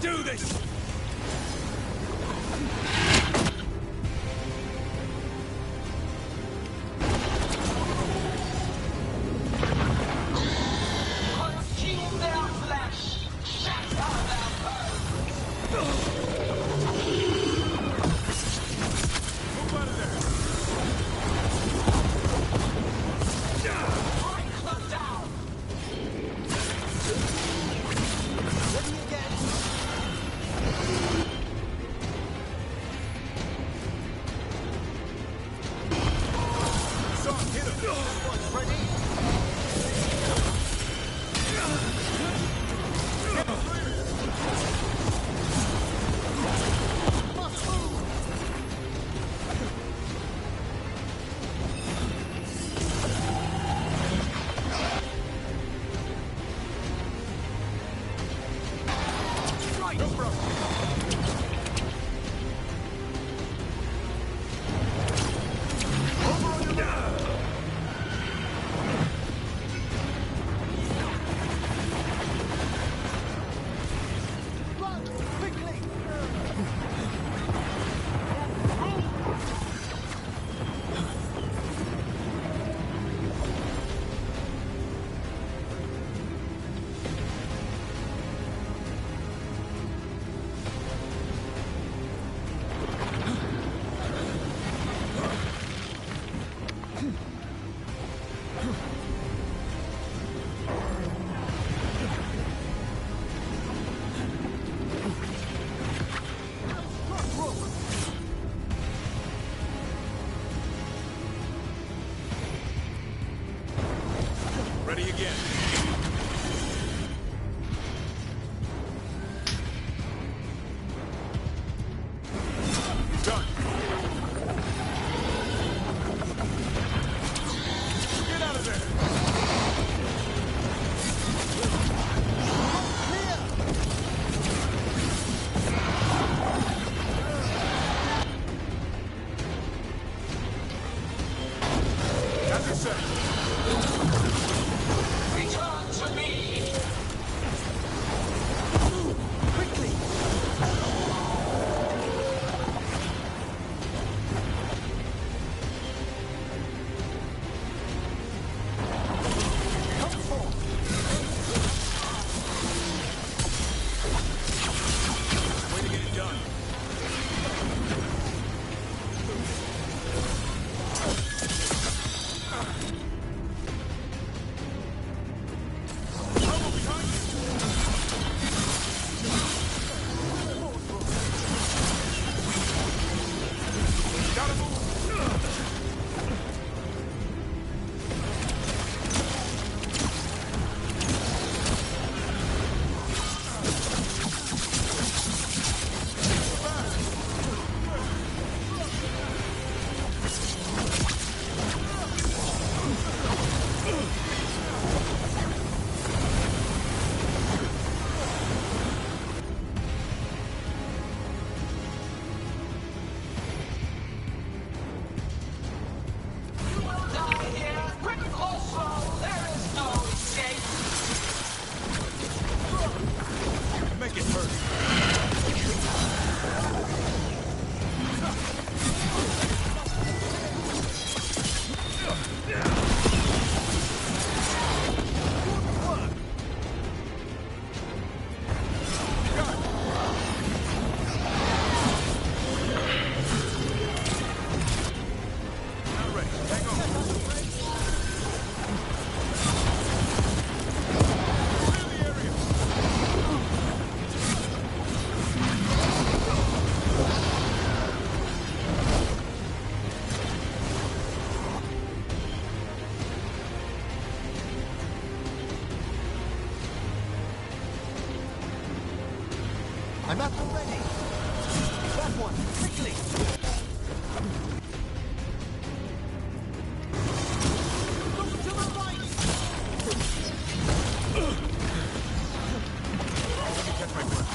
do this! Consume their flesh! Shatter their bones! Move out of there! Break them down! Ready again! Son, hit him! Everyone's ready? Must move! Right! Go, bro! Over on your left! Run! Quickly! Ready again. Done. Get out of there! As you say. Return to me! Quickly! Come forth! Way to get it done. Trouble behind you! Gotta move! You will die here! Quick or slow, there is no escape! Make it hurt. Not ready. Hang on. Clear the area. I'm at the ready! That one, quickly! Look to the right! Let me catch my breath.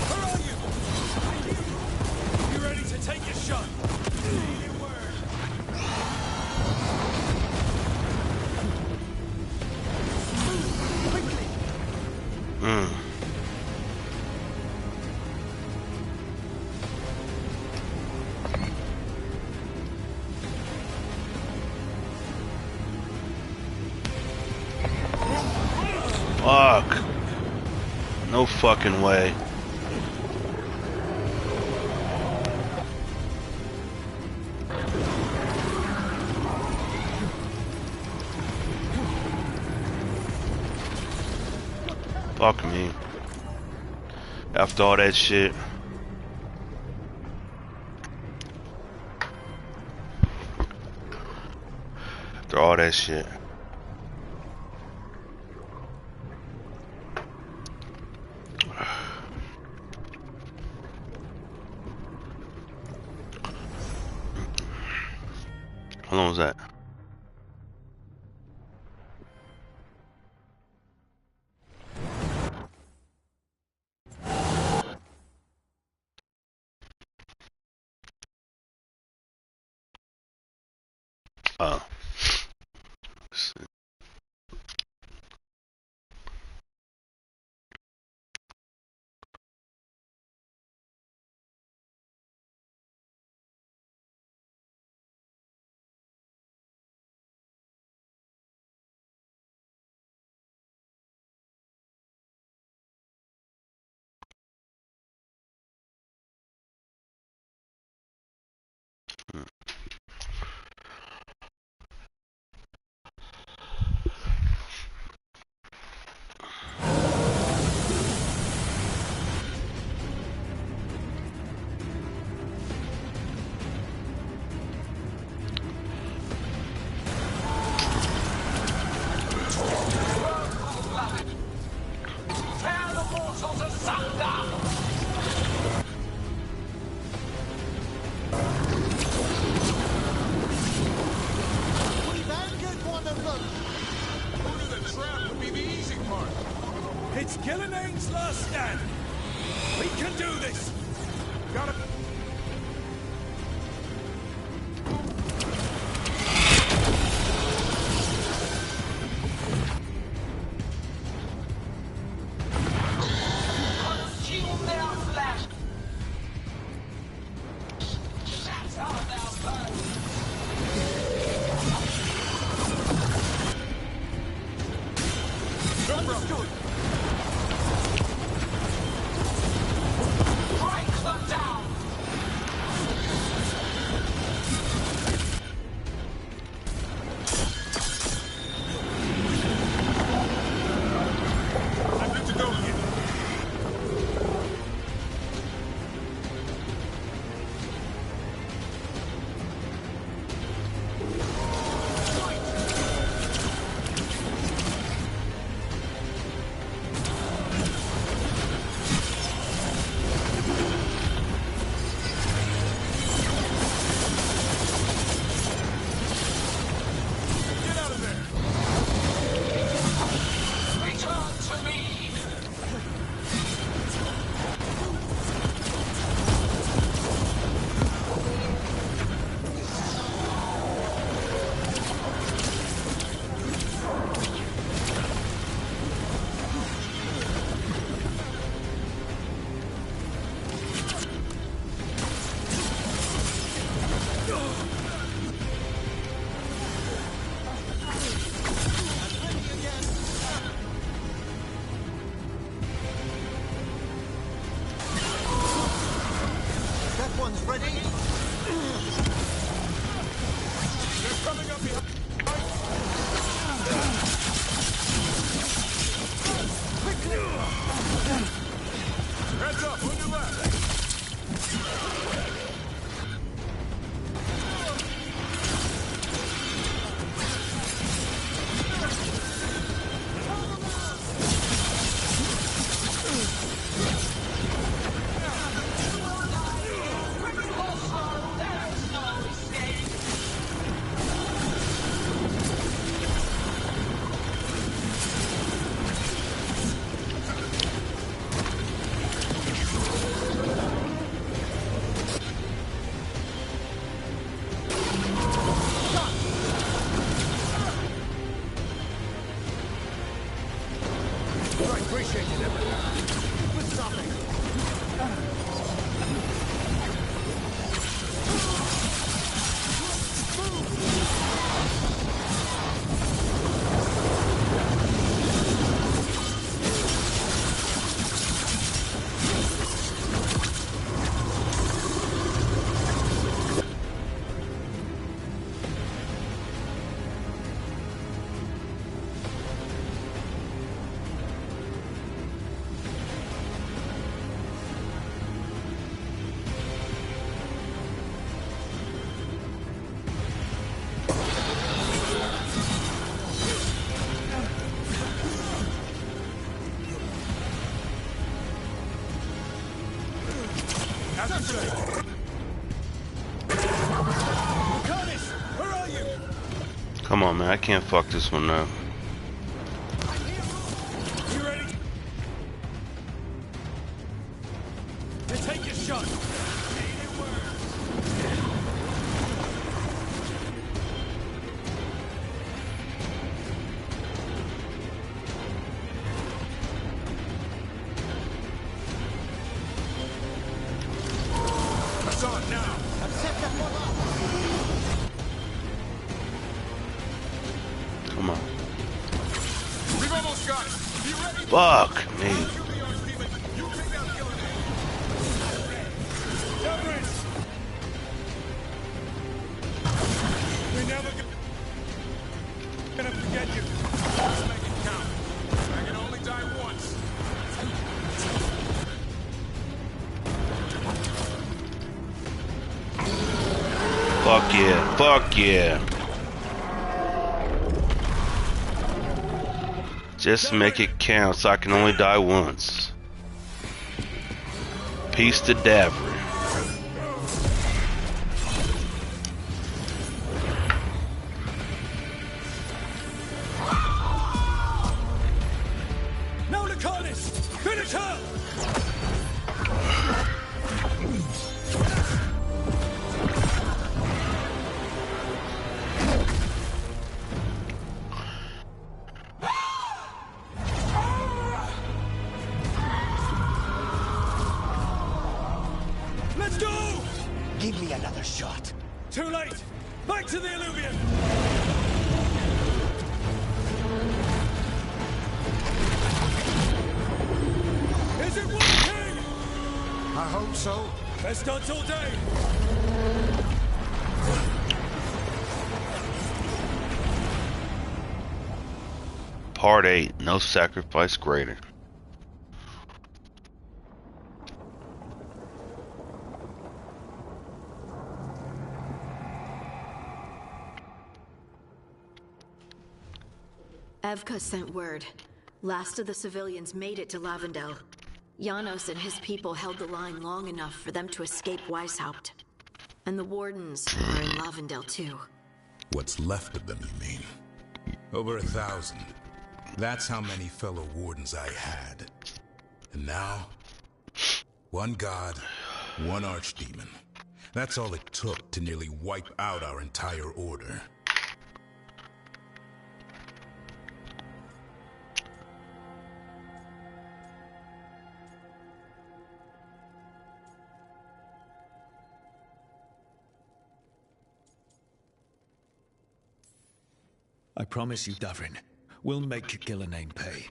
Where are you? You ready to take your shot? Needed word. Move quickly. Fuck. No fucking way. Fuck me. After all that shit. After all that shit. How long was that? Oh. Tear the mortals asunder! We've angered one of them. Only the trap would be the easy part. It's Gillenang's last stand. We can do this. Gotta. Consume their flesh! Shatter their bones! Understood. Break them down! I'm good to go here. I appreciate it, Emma. With something. Come on, man. I can't fuck this one up. You ready? Then take your shot. It's on now. Come on. We've almost got it. Be ready. Fuck me. We're never gonna forget you. Let's make it count. I can only die once. Fuck yeah. Fuck yeah. Just make it count so I can only die once. Peace to Davry. No, Lucanus! Finish her! Let's go! Give me another shot. Too late! Back to the Illuvian! Is it working? I hope so. Best stunts all day! Part 8. No sacrifice greater. Evka sent word. Last of the civilians made it to Lavendel. Janos and his people held the line long enough for them to escape Weishaupt. And the Wardens are in Lavendel too. What's left of them, you mean? Over 1,000. That's how many fellow Wardens I had. And now, one god, one archdemon. That's all it took to nearly wipe out our entire order. I promise you, Davrin, we'll make Gillenane pay.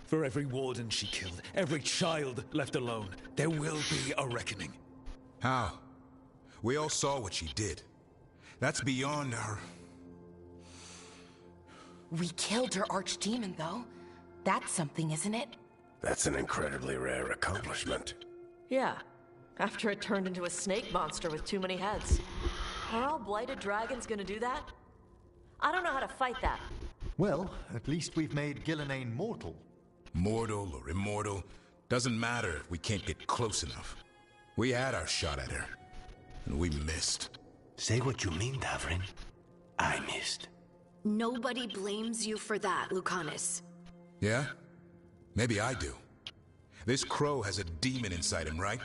For every warden she killed, every child left alone, there will be a reckoning. How? We all saw what she did. That's beyond our... We killed her archdemon, though. That's something, isn't it? That's an incredibly rare accomplishment. Yeah, after it turned into a snake monster with too many heads. Are all blighted dragons gonna do that? I don't know how to fight that. Well, at least we've made Gillenane mortal. Mortal or immortal, doesn't matter if we can't get close enough. We had our shot at her, and we missed. Say what you mean, Davrin. I missed. Nobody blames you for that, Lucanus. Yeah? Maybe I do. This crow has a demon inside him, right?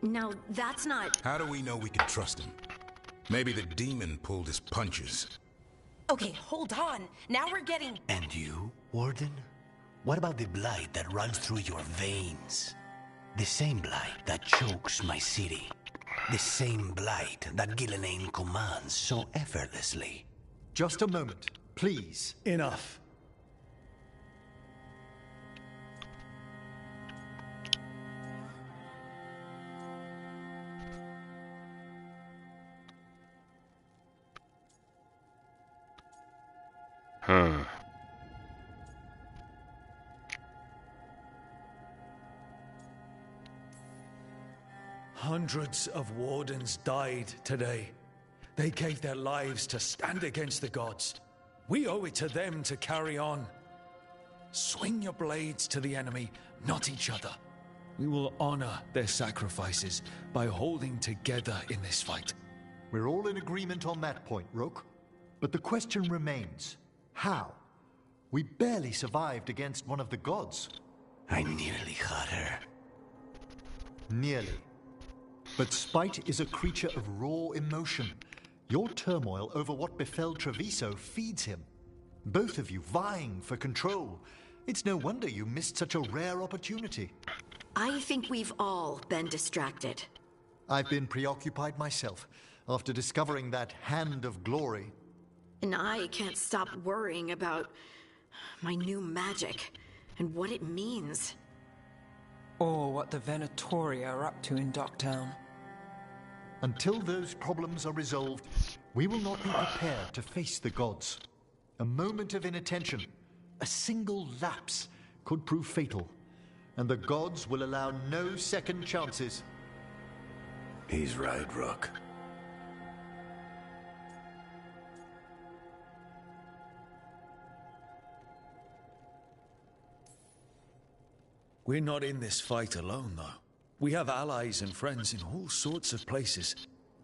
Now, that's not... How do we know we can trust him? Maybe the demon pulled his punches. Okay, hold on. Now we're getting... And you, Warden? What about the blight that runs through your veins? The same blight that chokes my city. The same blight that Gillenane commands so effortlessly. Just a moment, please. Enough. Hundreds of wardens died today. They gave their lives to stand against the gods. We owe it to them to carry on. Swing your blades to the enemy, not each other. We will honor their sacrifices by holding together in this fight. We're all in agreement on that point, Rook. But the question remains, how? We barely survived against one of the gods. I nearly had her. Nearly. But spite is a creature of raw emotion. Your turmoil over what befell Treviso feeds him. Both of you vying for control. It's no wonder you missed such a rare opportunity. I think we've all been distracted. I've been preoccupied myself after discovering that Hand of Glory. And I can't stop worrying about my new magic and what it means. Or what the Venatori are up to in Docktown. Until those problems are resolved, we will not be prepared to face the gods. A moment of inattention, a single lapse, could prove fatal, and the gods will allow no second chances. He's right, Rook. We're not in this fight alone, though. We have allies and friends in all sorts of places.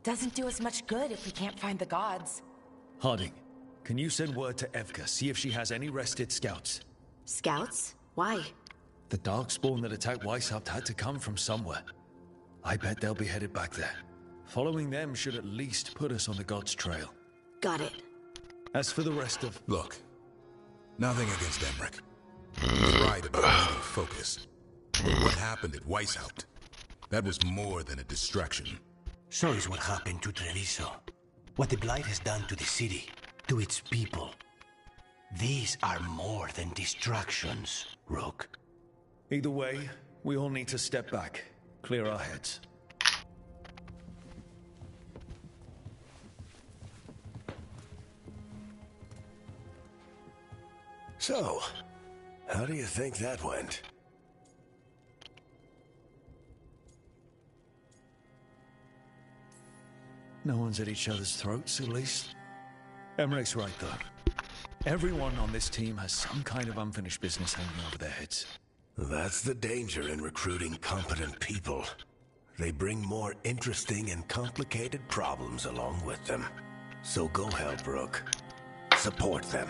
Doesn't do us much good if we can't find the gods. Harding, can you send word to Evka, see if she has any rested scouts? Scouts? Why? The Darkspawn that attacked Weishaupt had to come from somewhere. I bet they'll be headed back there. Following them should at least put us on the God's trail. Got it. As for the rest of... Look, nothing against Emmerich. He's right about needing focus. But what happened at Weishaupt? That was more than a distraction. So is what happened to Treviso. What the Blight has done to the city, to its people. These are more than distractions, Rook. Either way, we all need to step back, clear our heads. So, how do you think that went? No one's at each other's throats, at least. Emmerich's right, though. Everyone on this team has some kind of unfinished business hanging over their heads. That's the danger in recruiting competent people. They bring more interesting and complicated problems along with them. So go help, Rook. Support them.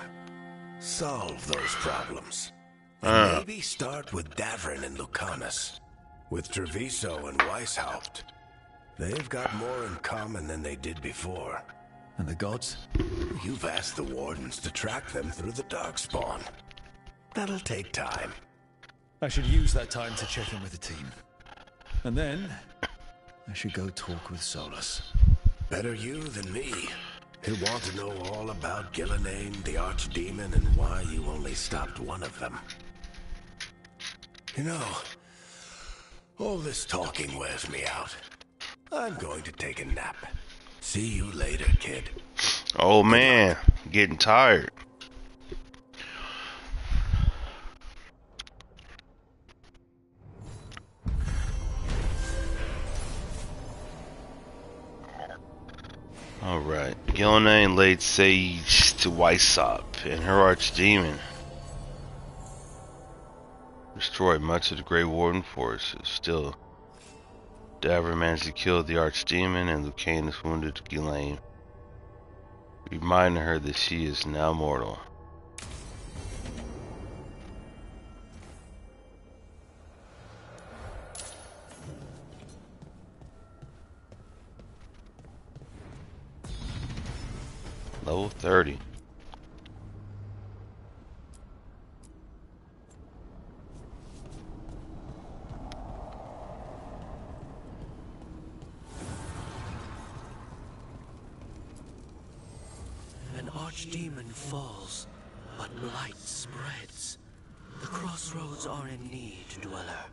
Solve those problems. And maybe start with Davrin and Lucanus. With Treviso and Weishaupt. They've got more in common than they did before. And the gods? You've asked the Wardens to track them through the Darkspawn. That'll take time. I should use that time to check in with the team. And then, I should go talk with Solus. Better you than me. He'll want to know all about Gillenane, the Archdemon, and why you only stopped one of them. You know, all this talking wears me out. I'm going to take a nap. See you later, kid. Oh man, getting tired. Alright, Gillenane laid siege to Weishaupt and her Archdemon. Destroyed much of the Grey Warden forces. Still, Davrin managed to kill the Archdemon and Lucanus wounded Gillenane, reminding her that she is now mortal. Level 30. archdemon falls, but blight spreads. The crossroads are in need, Dweller.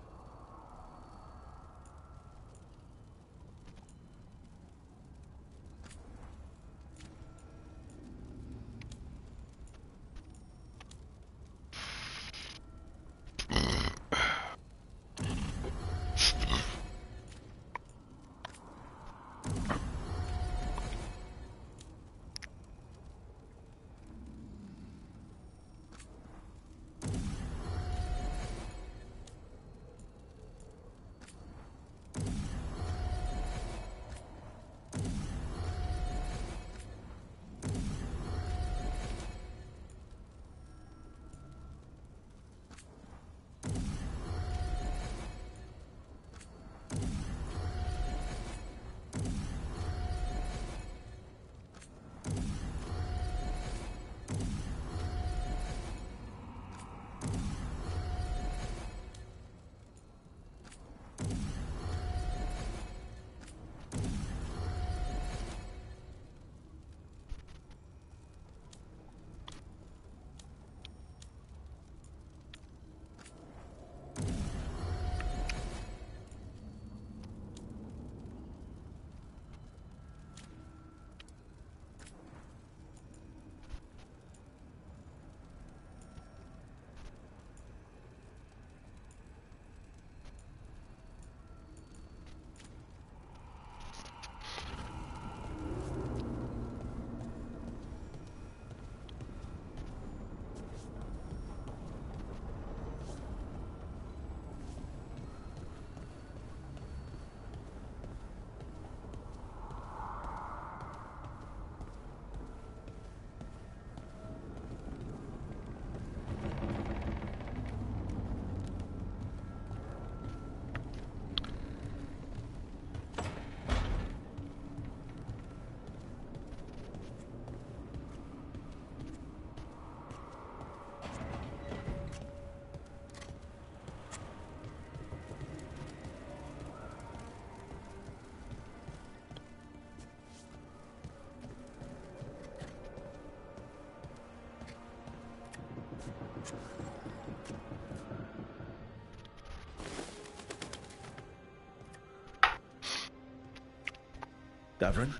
Davrin?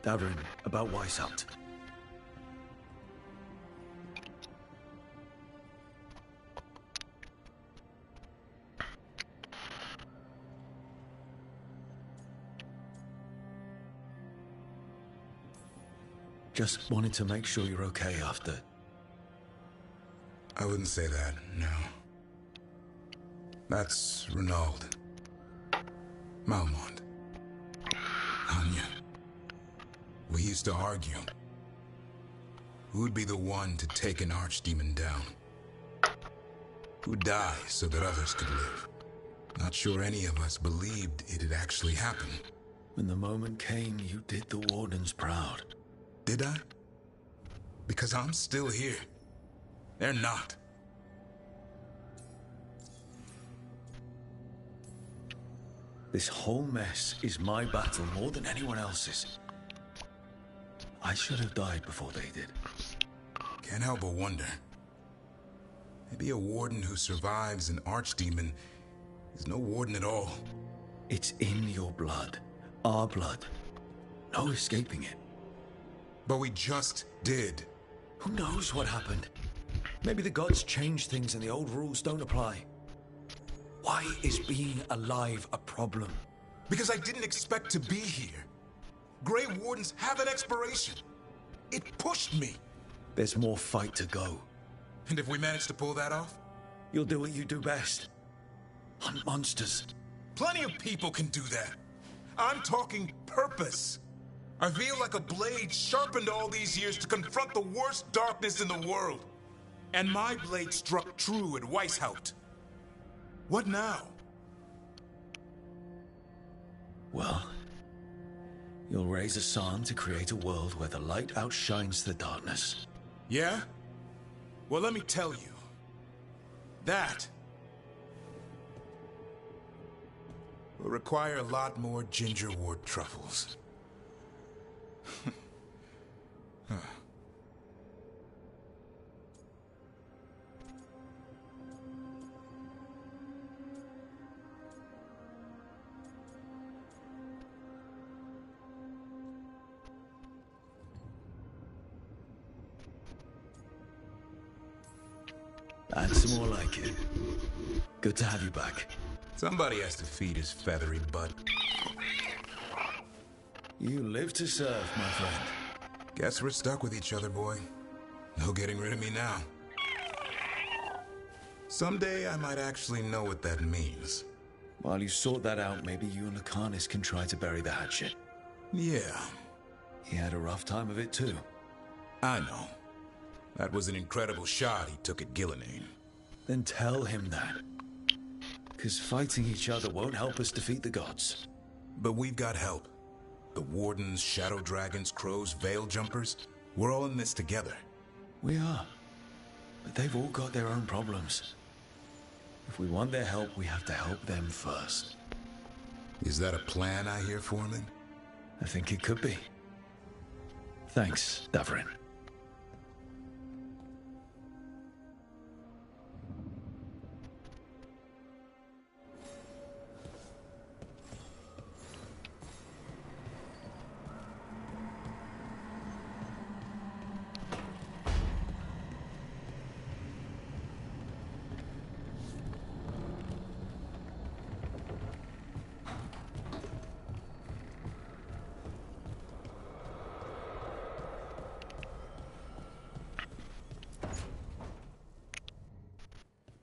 Davrin, about Weishaupt. Just wanted to make sure you're okay after. I wouldn't say that, no. That's Renaud. Malmont. Anya. We used to argue. Who'd be the one to take an archdemon down? Who'd die so that others could live? Not sure any of us believed it'd actually happen. When the moment came, you did the Wardens proud. Did I? Because I'm still here. They're not. This whole mess is my battle more than anyone else's. I should have died before they did. Can't help but wonder. Maybe a warden who survives an archdemon is no warden at all. It's in your blood. Our blood. No escaping it. But we just did. Who knows what happened? Maybe the gods changed things and the old rules don't apply. Why is being alive a problem? Because I didn't expect to be here. Grey Wardens have an expiration. It pushed me. There's more fight to go. And if we manage to pull that off? You'll do what you do best. Hunt monsters. Plenty of people can do that. I'm talking purpose. I feel like a blade sharpened all these years to confront the worst darkness in the world. And my blade struck true at Weishaupt. What now? Well, you'll raise a psalm to create a world where the light outshines the darkness. Yeah? Well, let me tell you. That will require a lot more gingerwort truffles. And some more like it. Good to have you back. Somebody has to feed his feathery butt. You live to serve, my friend. Guess we're stuck with each other, boy. No getting rid of me now. Someday I might actually know what that means. While you sort that out, maybe you and Lucanus can try to bury the hatchet. Yeah. He had a rough time of it too. I know. That was an incredible shot he took at Gillenane. Then tell him that. Because fighting each other won't help us defeat the gods. But we've got help. The Wardens, Shadow Dragons, Crows, Veil Jumpers, we're all in this together. We are. But they've all got their own problems. If we want their help, we have to help them first. Is that a plan I hear, Foreman? I think it could be. Thanks, Davrin.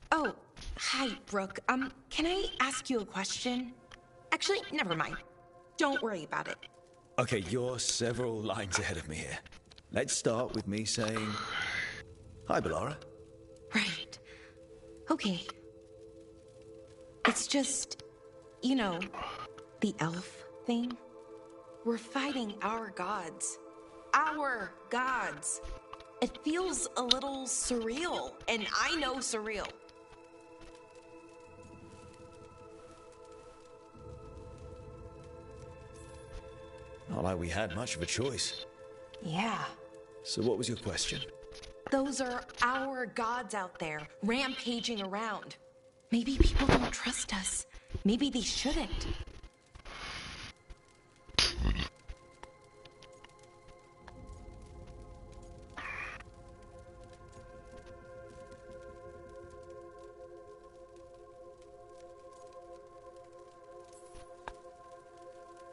Oh, hi, Brooke. Can I ask you a question? Actually, never mind. Don't worry about it. Okay, you're several lines ahead of me here. Let's start with me saying, hi, Bellara. Right. Okay. It's just, you know, the elf thing. We're fighting our gods. Our gods. It feels a little surreal, and I know surreal. Not like we had much of a choice. Yeah. So what was your question? Those are our gods out there, rampaging around. Maybe people don't trust us. Maybe they shouldn't.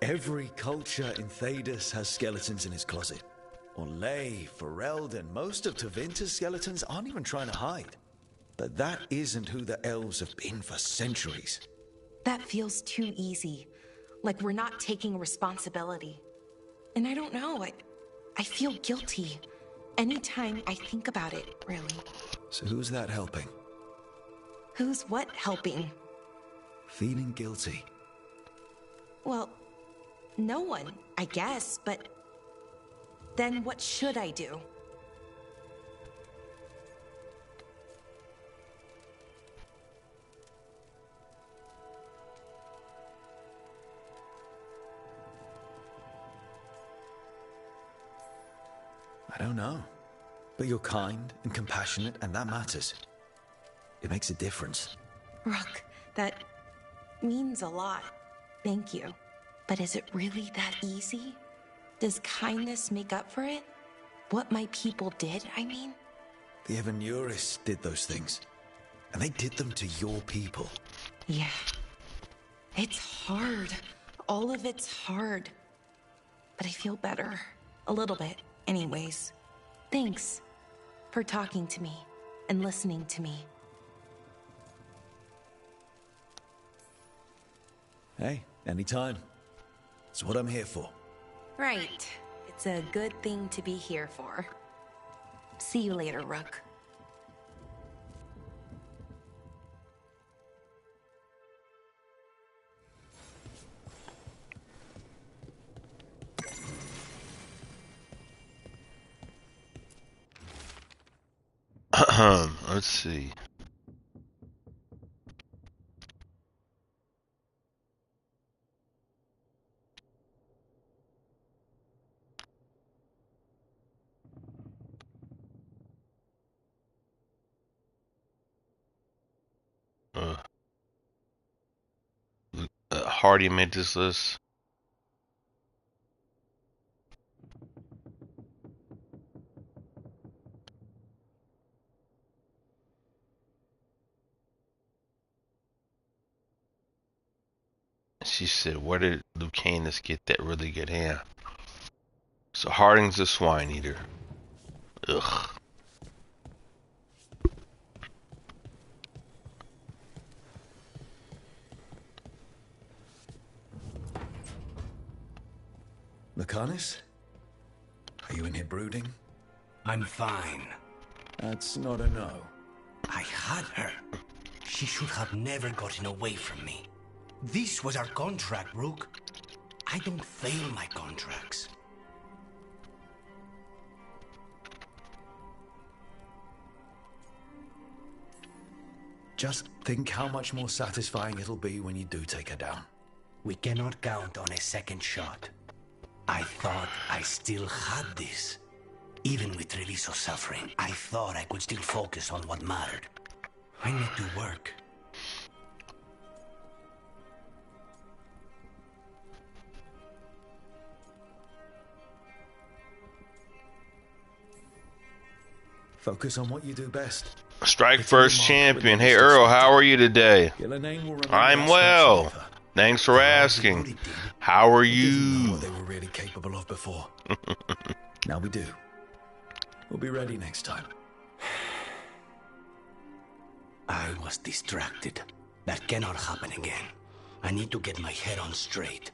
Every culture in Thedas has skeletons in its closet. Orlais, Ferelden, most of Tevinter's skeletons aren't even trying to hide. But that isn't who the elves have been for centuries. That feels too easy. Like we're not taking responsibility. And I don't know, I feel guilty. Anytime I think about it, really. So who's that helping? Who's what helping? Feeling guilty. Well, no one, I guess, but then what should I do? I don't know. But you're kind and compassionate, and that matters. It makes a difference. Rook, that means a lot. Thank you. But is it really that easy? Does kindness make up for it? What my people did, I mean? The Evanuris did those things. And they did them to your people. Yeah. It's hard. All of it's hard. But I feel better. A little bit, anyways. Thanks for talking to me and listening to me. Hey, anytime. It's what I'm here for. Right. It's a good thing to be here for. See you later, Rook. Let's see. Hardy made this list. She said, where did Lucanus get that really good ham? So Harding's a swine eater. Ugh. Lucanus? Are you in here brooding? I'm fine. That's not a no. I had her. She should have never gotten away from me. This was our contract, Rook. I don't fail my contracts. Just think how much more satisfying it'll be when you do take her down. We cannot count on a second shot. I thought I still had this. Even with Treviso suffering, I thought I could still focus on what mattered. I need to work. Focus on what you do best. Strike First Champion. Hey Earl, how are you today? I'm well. Thanks for asking. How are you? What they were really capable of before. Now we do. We'll be ready next time. I was distracted. That cannot happen again. I need to get my head on straight.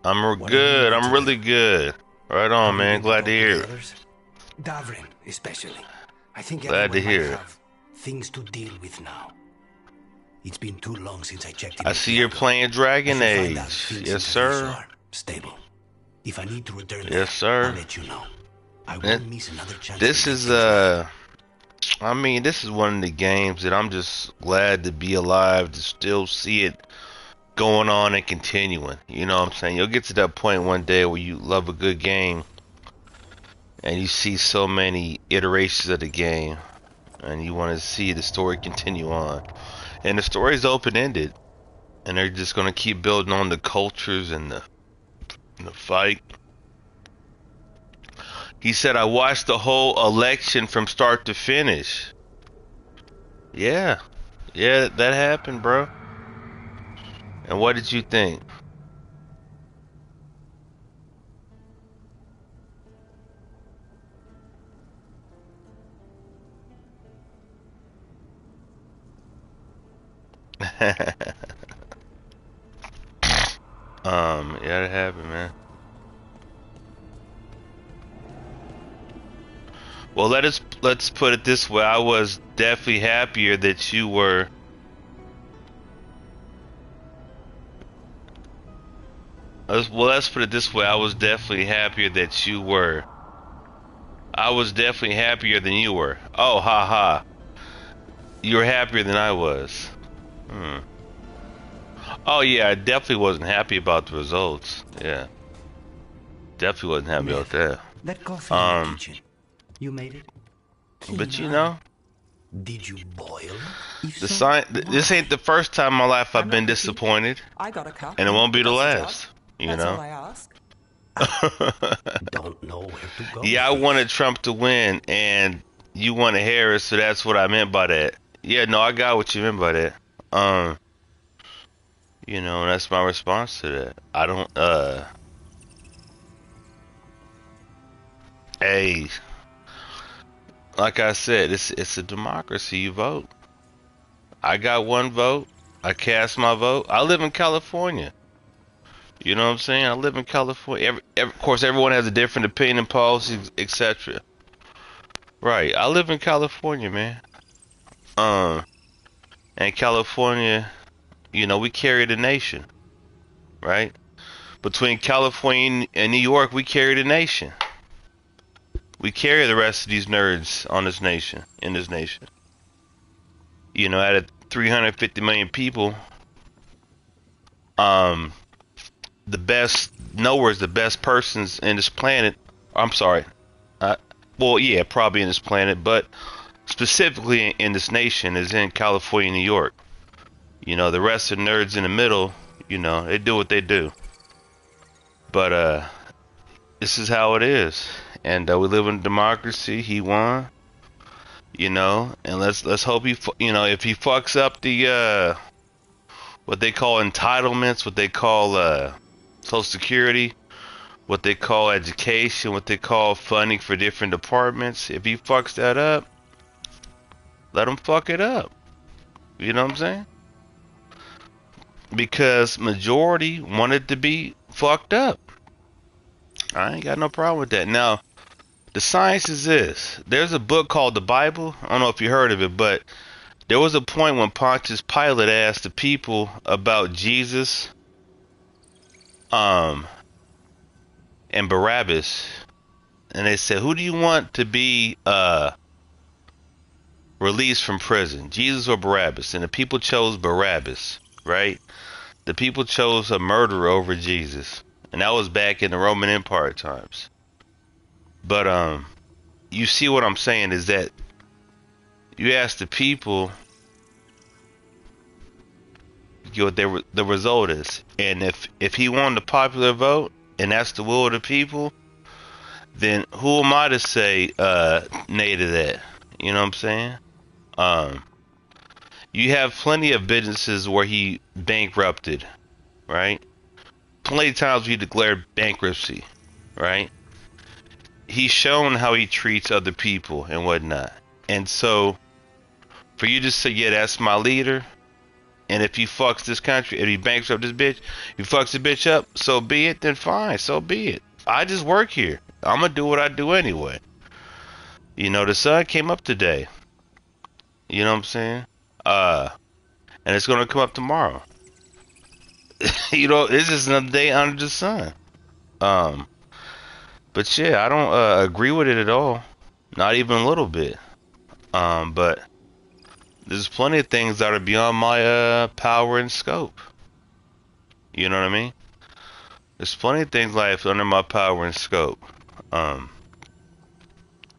I'm good. I'm really good. Right on, man. Glad to hear it. Davrin, especially. I think glad to hear it. Have things to deal with now. It's been too long since I checked in. I see you're playing Dragon Age. Yes, sir. Stable. If I need to return yes, there, sir. I'll let you know. I won't miss another chance. This is I mean, this is one of the games that I'm just glad to be alive to still see it going on and continuing. You know what I'm saying? You'll get to that point one day where you love a good game and you see so many iterations of the game and you want to see the story continue on. And the story is open-ended and they're just going to keep building on the cultures and the fight. He said, I watched the whole election from start to finish. Yeah. Yeah, that happened, bro. And what did you think? Yeah, it happened, man. Well, let's put it this way. I was definitely happier that you were. Let's put it this way. I was definitely happier that you were. I was definitely happier than you were. Oh, ha ha. You were happier than I was. Oh yeah, I definitely wasn't happy about the results. Yeah. Definitely wasn't happy about that. That coffee in the kitchen. You made it? But you know, did you boil? This ain't the first time in my life I've been disappointed. I got a cup. And it won't be the last. You That's know? all I ask. Don't know where to go. Yeah, I wanted Trump to win and you wanted Harris, so that's what I meant by that. Yeah, no, I got what you meant by that. You know, and that's my response to that. I don't hey, like I said, it's a democracy. You vote. I got one vote. I cast my vote. I live in California. You know what I'm saying? I live in California. Of course, everyone has a different opinion, policies, etc. Right. I live in California, man. And California, you know, we carry the nation. Right? Between California and New York, we carry the nation. We carry the rest of these nerds on this nation, in this nation. You know, out of 350 million people, nowhere's the best persons in this planet. I'm sorry. Well, yeah, probably in this planet, but specifically in this nation is in California, New York. You know, the rest of the nerds in the middle, you know, they do what they do. But, this is how it is. And we live in a democracy. He won, you know, and let's hope he, you know, if he fucks up the what they call entitlements, what they call Social Security, what they call education, what they call funding for different departments. If he fucks that up, let him fuck it up. You know what I'm saying? Because majority wanted to be fucked up. I ain't got no problem with that. Now, the science is this. There's a book called the Bible. I don't know if you heard of it, but there was a point when Pontius Pilate asked the people about Jesus and Barabbas. And they said, who do you want to be released from prison, Jesus or Barabbas? And the people chose Barabbas, right? The people chose a murderer over Jesus. And that was back in the Roman Empire times. But you see what I'm saying is that you ask the people what the result is. And if he won the popular vote and that's the will of the people, then who am I to say nay to that? You know what I'm saying? You have plenty of businesses where he bankrupted, right? Plenty of times he declared bankruptcy, right? He's shown how he treats other people and whatnot. And so, for you to say, yeah, that's my leader, and if he fucks this country, if he bankrupts this bitch, he fucks the bitch up, so be it, then fine, so be it. I just work here. I'm gonna do what I do anyway. You know, the sun came up today. You know what I'm saying? And it's gonna come up tomorrow. You know, it's just another day under the sun. But yeah, I don't agree with it at all. Not even a little bit. But there's plenty of things that are beyond my power and scope. You know what I mean? There's plenty of things like under my power and scope.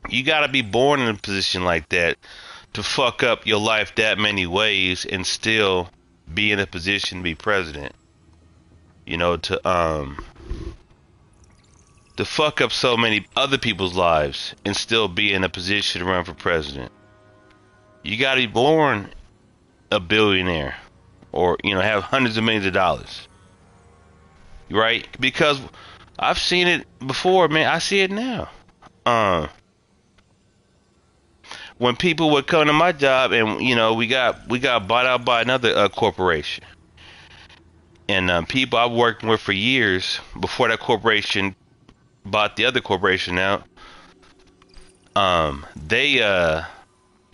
You gotta be born in a position like that to fuck up your life that many ways and still be in a position to be president. You know, to fuck up so many other people's lives and still be in a position to run for president. You gotta be born a billionaire or, you know, have hundreds of millions of dollars. Right? Because I've seen it before, man. I see it now. When people would come to my job and, you know, we got bought out by another corporation. And people I've worked with for years before that corporation bought the other corporation out, they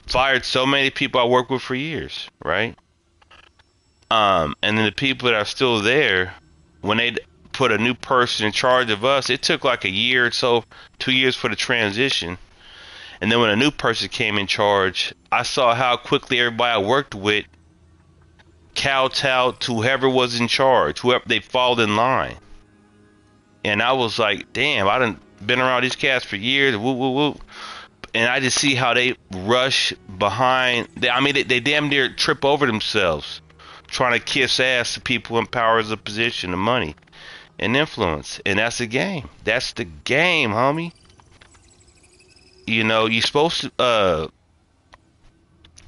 fired so many people I worked with for years, right? And then the people that are still there, when they put a new person in charge of us, it took like a year or so, 2 years for the transition. And then when a new person came in charge, I saw how quickly everybody I worked with kowtowed to whoever was in charge, whoever they followed in line. And I was like, damn, I done been around these cats for years, woo, woo, woo. And I just see how they rush behind. They damn near trip over themselves trying to kiss ass to people in powers of position and money and influence. And that's the game. That's the game, homie. You know, you're supposed to,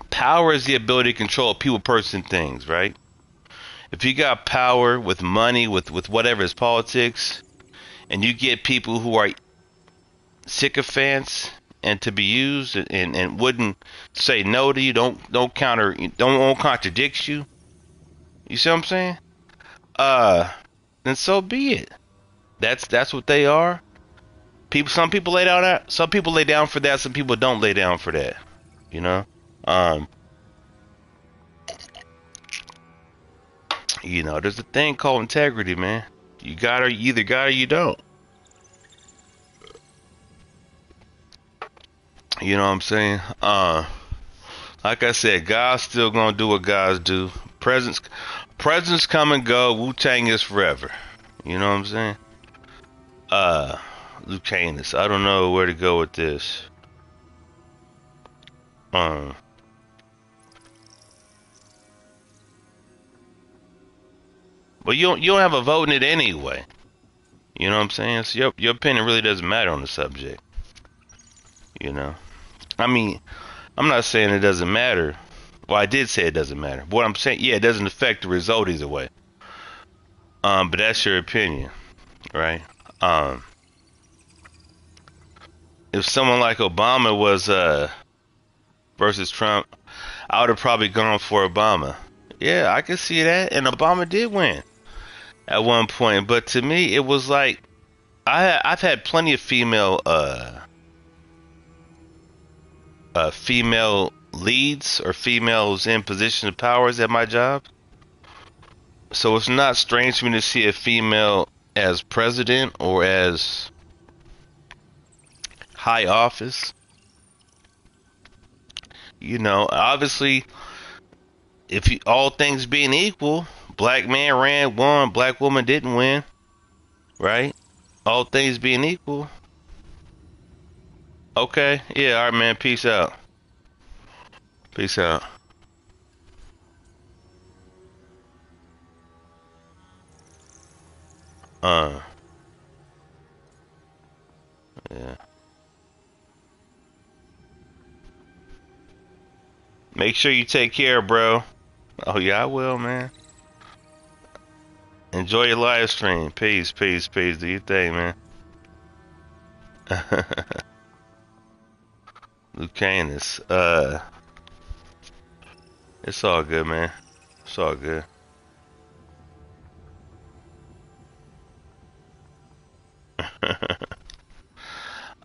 power is the ability to control people, person, things, right? If you got power with money, with whatever is politics, and you get people who are sycophants and to be used and wouldn't say no to you, don't won't contradict you. You see what I'm saying? Then so be it. That's what they are. Some people lay down for that, some people don't lay down for that. You know? You know, there's a thing called integrity, man. You either got or you don't. You know what I'm saying? Like I said, God's still gonna do what guys do. Presidents come and go. Wu-Tang is forever. You know what I'm saying? Lucanus. I don't know where to go with this. But you don't have a vote in it anyway. You know what I'm saying? So your opinion really doesn't matter on the subject. You know? I mean, I'm not saying it doesn't matter. Well, I did say it doesn't matter. What I'm saying, yeah, it doesn't affect the result either way. But that's your opinion, right? If someone like Obama was versus Trump, I would have probably gone for Obama. Yeah, I can see that, and Obama did win at one point. But to me, it was like I've had plenty of female leads or females in position of powers at my job. So it's not strange for me to see a female as president or as high office. You know, obviously, if all things being equal, black man won, black woman didn't win, right? All things being equal. Okay, yeah, all right, man. Peace out. Peace out. Yeah. Make sure you take care, bro. Oh yeah, I will, man. Enjoy your live stream. Peace, peace, peace. Do your thing, man. Lucanus. It's all good, man. It's all good.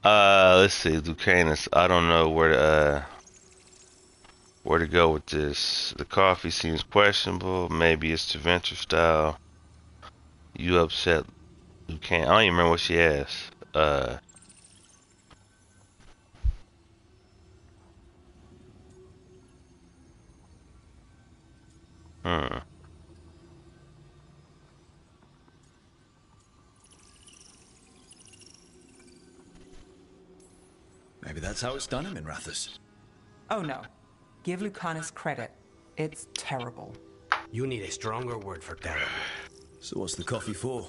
Let's see, Lucanus. I don't know where to go with this. The coffee seems questionable. Maybe it's the venture style. You upset Lucanus. I don't even remember what she asked. Hmm. Maybe that's how it's done in Minrathous. Oh no. Give Lucanus credit. It's terrible. You need a stronger word for terrible. So what's the coffee for?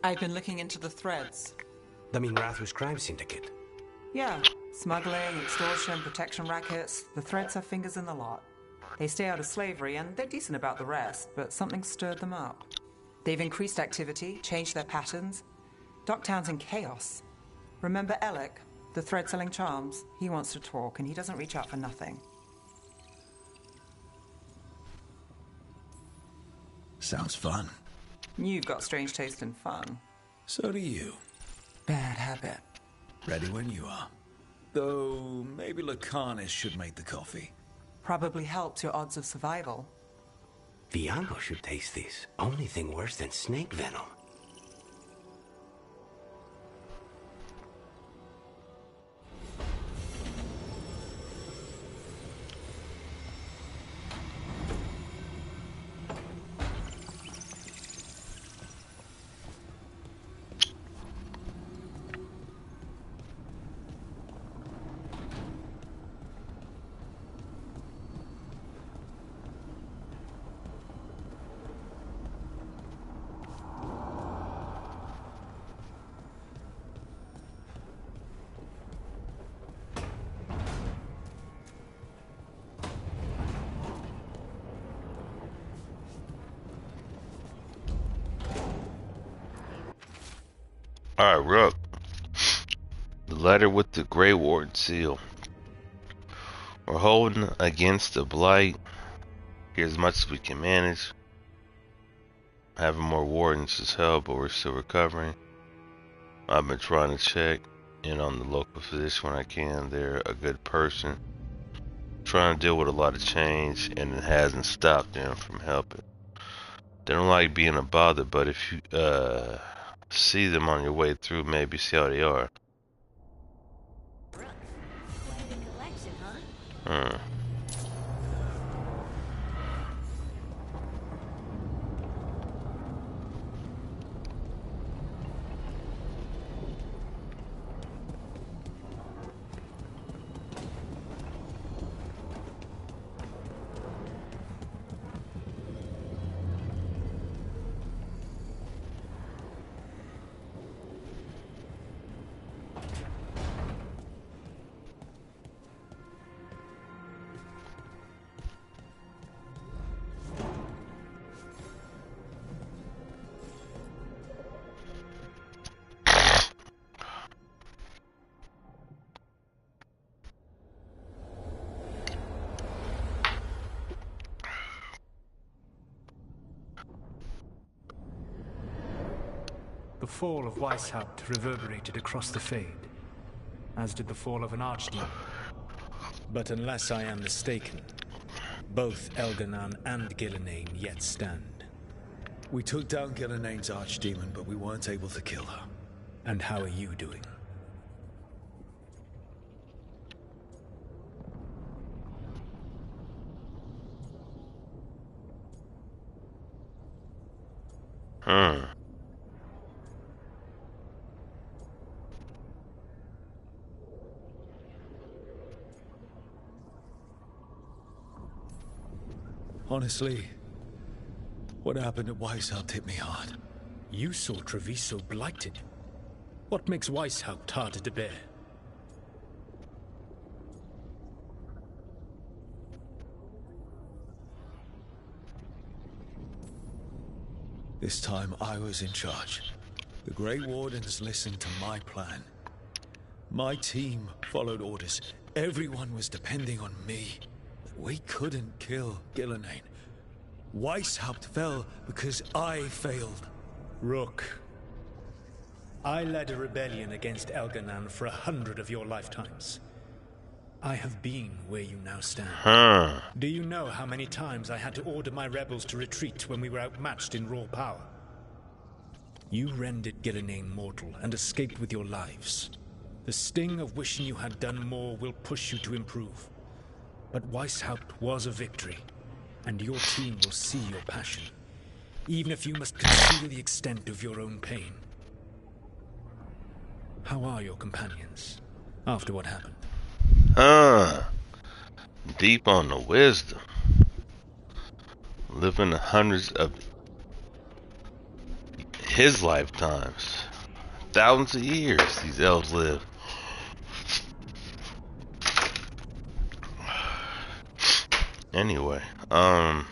I've been looking into the threads. The Minrathous crime syndicate. Yeah. Smuggling, extortion, protection rackets. The threads have fingers in the lot. They stay out of slavery and they're decent about the rest, but something stirred them up. They've increased activity, changed their patterns. Docktown's in chaos. Remember Alec, the thread-selling charms? He wants to talk and he doesn't reach out for nothing. Sounds fun. You've got strange taste in fun. So do you. Bad habit. Ready when you are. Though, maybe Lucanus should make the coffee. Probably helps your odds of survival. Viango should taste this. Only thing worse than snake venom. Alright, Rook. The letter with the Grey Warden seal. We're holding against the blight. Here as much as we can manage. Having more wardens is hell, but we're still recovering. I've been trying to check in on the local physician when I can. They're a good person. Trying to deal with a lot of change, and it hasn't stopped them from helping. They don't like being a bother, but if you see them on your way through, maybe see how they are. Quite a collection, huh? The fall of Weishaupt reverberated across the Fade, as did the fall of an archdemon. But unless I am mistaken, both Elganan and Gillenane yet stand. We took down Gillenane's archdemon, but we weren't able to kill her. And how are you doing? Honestly, what happened at Weishaupt hit me hard. You saw Treviso blighted. What makes Weishaupt harder to bear? This time I was in charge. The Grey Wardens listened to my plan. My team followed orders. Everyone was depending on me. We couldn't kill Gillenane. Weishaupt fell because I failed. Rook, I led a rebellion against Elganan for 100 of your lifetimes. I have been where you now stand. Do you know how many times I had to order my rebels to retreat when we were outmatched in raw power? You rendered Gillenane mortal and escaped with your lives. The sting of wishing you had done more will push you to improve. But Weishaupt was a victory, and your team will see your passion, even if you must conceal the extent of your own pain. How are your companions, after what happened? Deep on the wisdom. Living hundreds of his lifetimes. Thousands of years these elves live. Anyway, damn.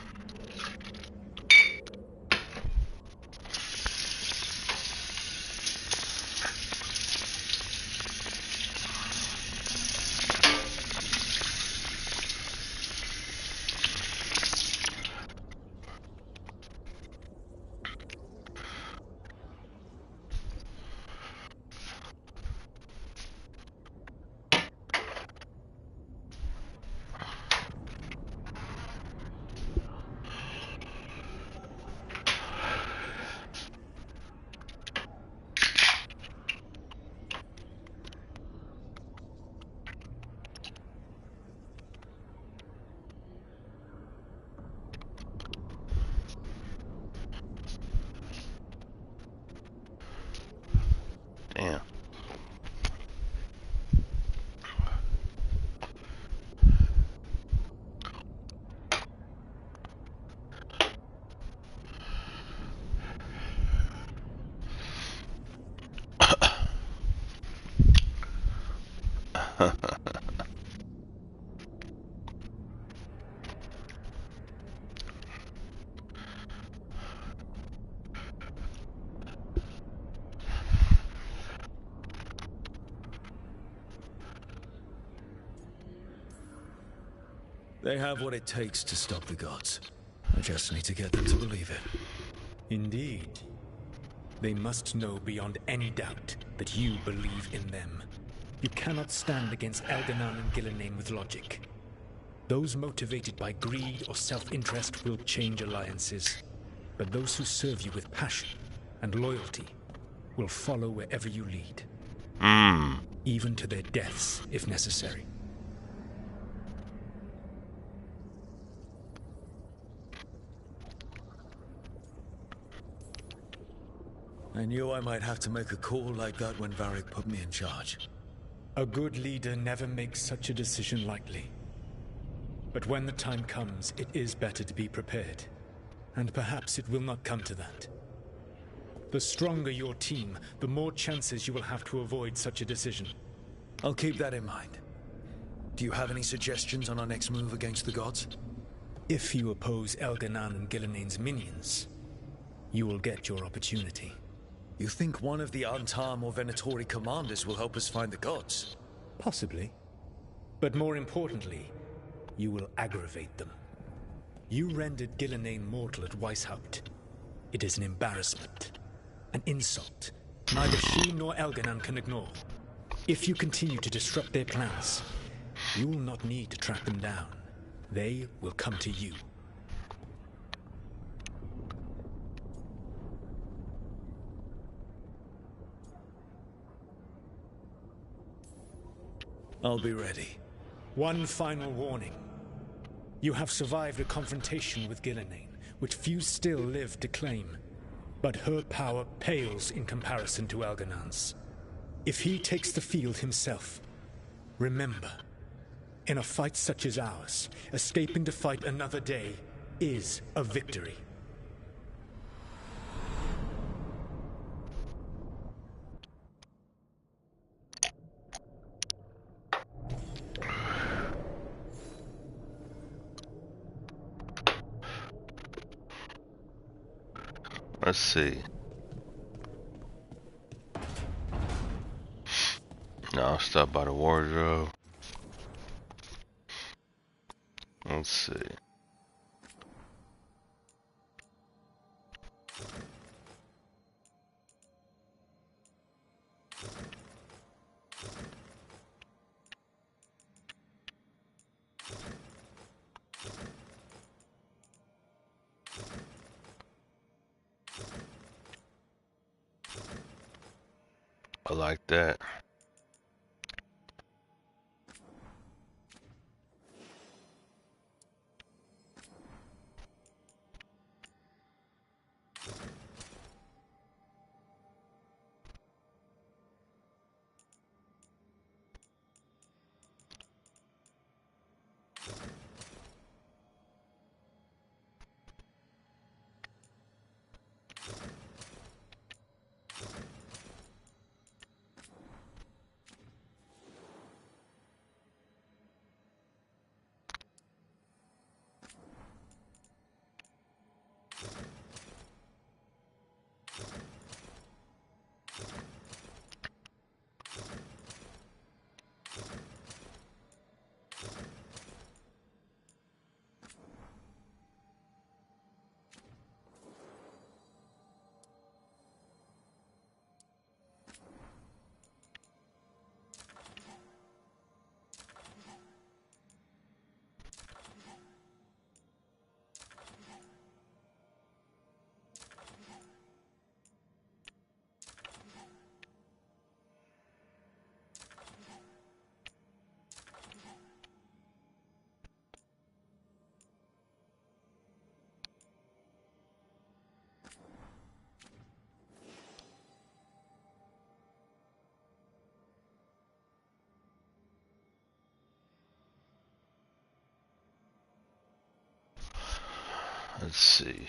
They have what it takes to stop the gods. I just need to get them to believe it. Indeed. They must know beyond any doubt that you believe in them. You cannot stand against Elganan and Gillenane with logic. Those motivated by greed or self-interest will change alliances. But those who serve you with passion and loyalty will follow wherever you lead. Even to their deaths, if necessary. I knew I might have to make a call like that when Varric put me in charge. A good leader never makes such a decision lightly. But when the time comes, it is better to be prepared. And perhaps it will not come to that. The stronger your team, the more chances you will have to avoid such a decision. I'll keep that in mind. Do you have any suggestions on our next move against the gods? If you oppose Elganan and Gillenane's minions, you will get your opportunity. You think one of the Antam or Venatori commanders will help us find the gods? Possibly. But more importantly, you will aggravate them. You rendered Gillenane mortal at Weishaupt. It is an embarrassment, an insult, Neither she nor Elganan can ignore. If you continue to disrupt their plans, you will not need to track them down. They will come to you. I'll be ready. One final warning. You have survived a confrontation with Gillenane, which few still live to claim. But her power pales in comparison to Elganan's. If he takes the field himself, remember, in a fight such as ours, escaping to fight another day is a victory. Let's see. Now I'll stop by the wardrobe. Let's see. I like that. Let's see.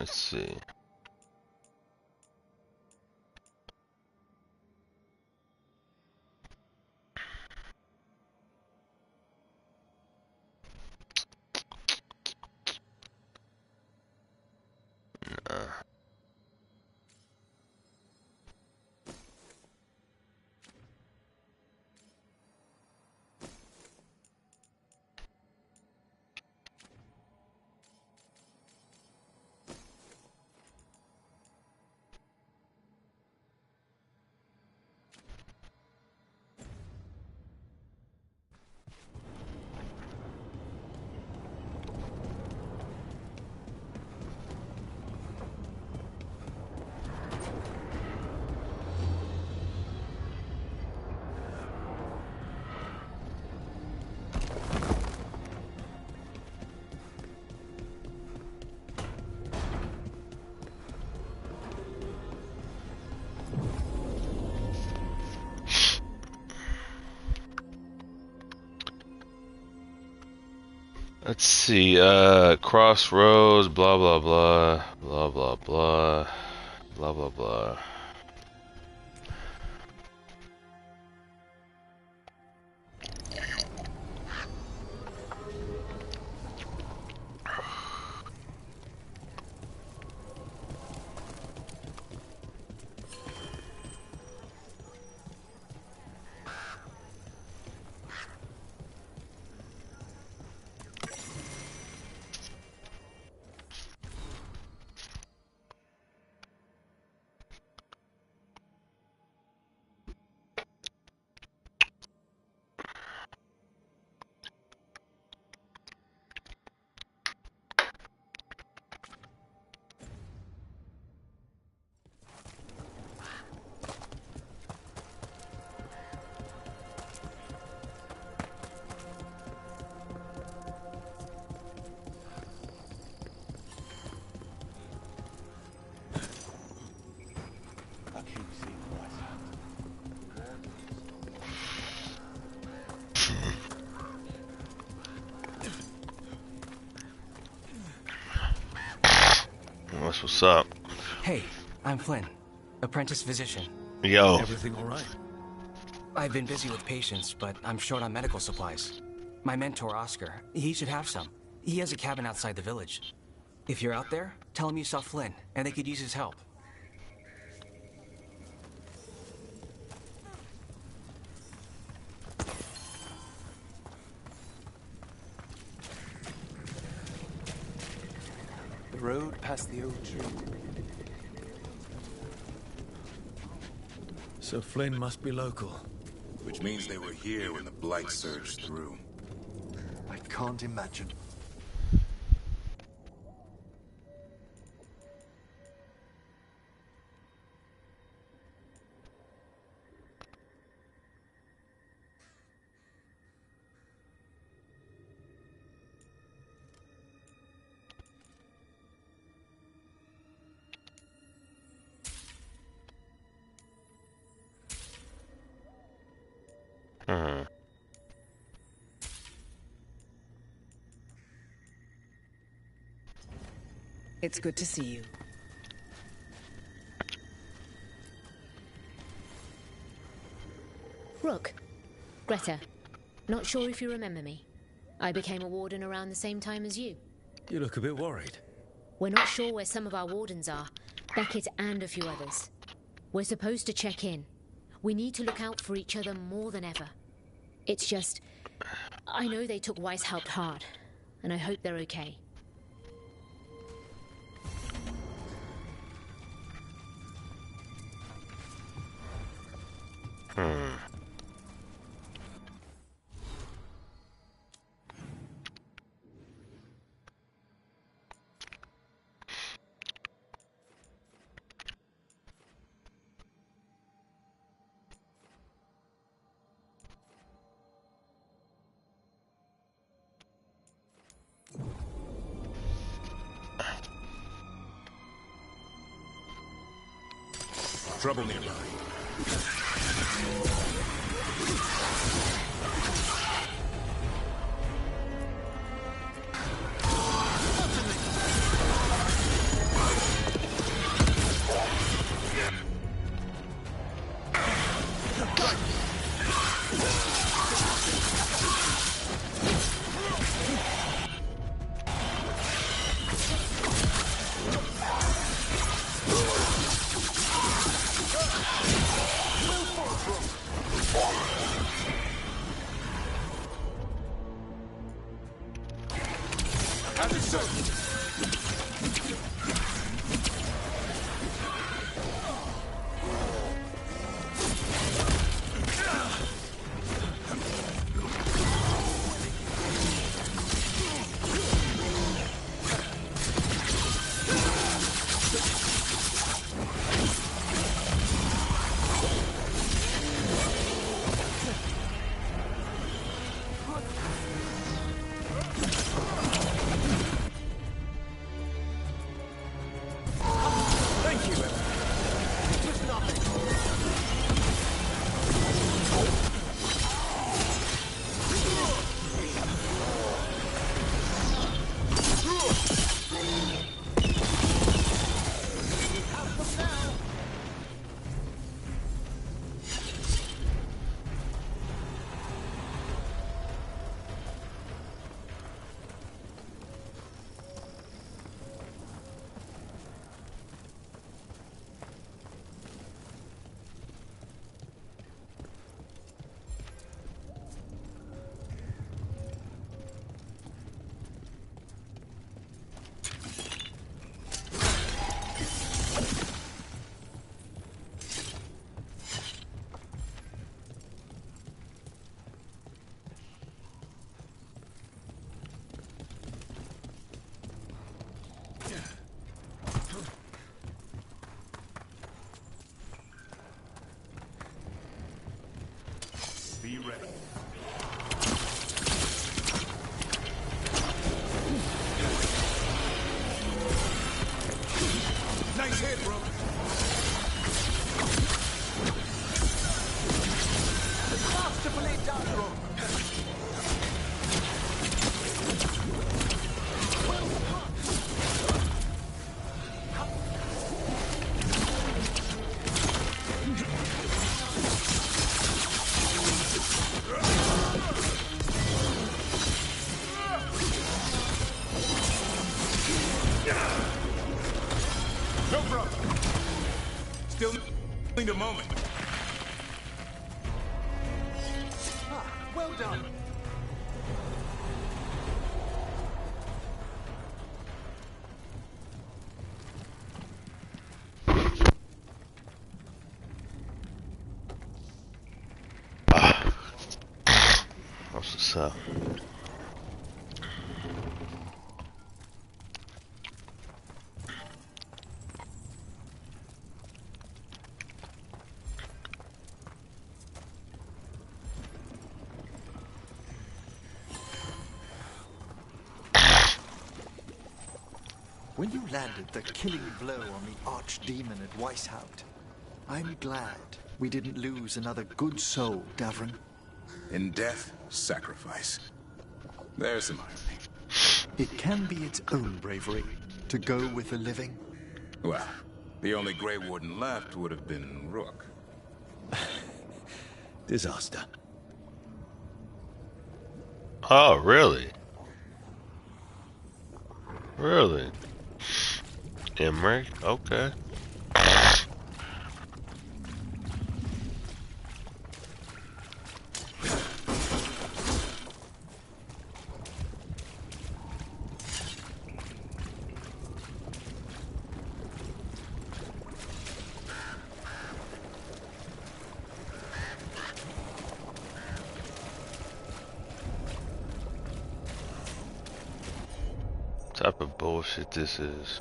Let's see. Let's see, crossroads, blah blah blah, blah blah blah, blah blah blah. What's up? Hey, I'm Flynn, apprentice physician. Yo. Everything all right? I've been busy with patients, but I'm short on medical supplies. My mentor, Oscar, he should have some. He has a cabin outside the village. If you're out there, tell him you saw Flynn, and they could use his help. The road past the oak tree. So Flynn must be local. Which means they were here when the Blight surged through. I can't imagine. It's good to see you. Rook. Greta. Not sure if you remember me. I became a warden around the same time as you. You look a bit worried. We're not sure where some of our wardens are. Beckett and a few others. We're supposed to check in. We need to look out for each other more than ever. It's just... I know they took Weishaupt hard, and I hope they're okay. Trouble nearby. Be ready. Nice hit, bro. Masterfully done, bro. No problem. Still need a moment. Well done. What's up? When you landed the killing blow on the archdemon at Weishaupt, I'm glad we didn't lose another good soul, Davrin. In death, sacrifice. There's some irony. It can be its own bravery to go with the living. Well, the only Grey Warden left would have been Rook. Disaster. Oh, really? Really? Emmerich? Okay. Type of bullshit this is.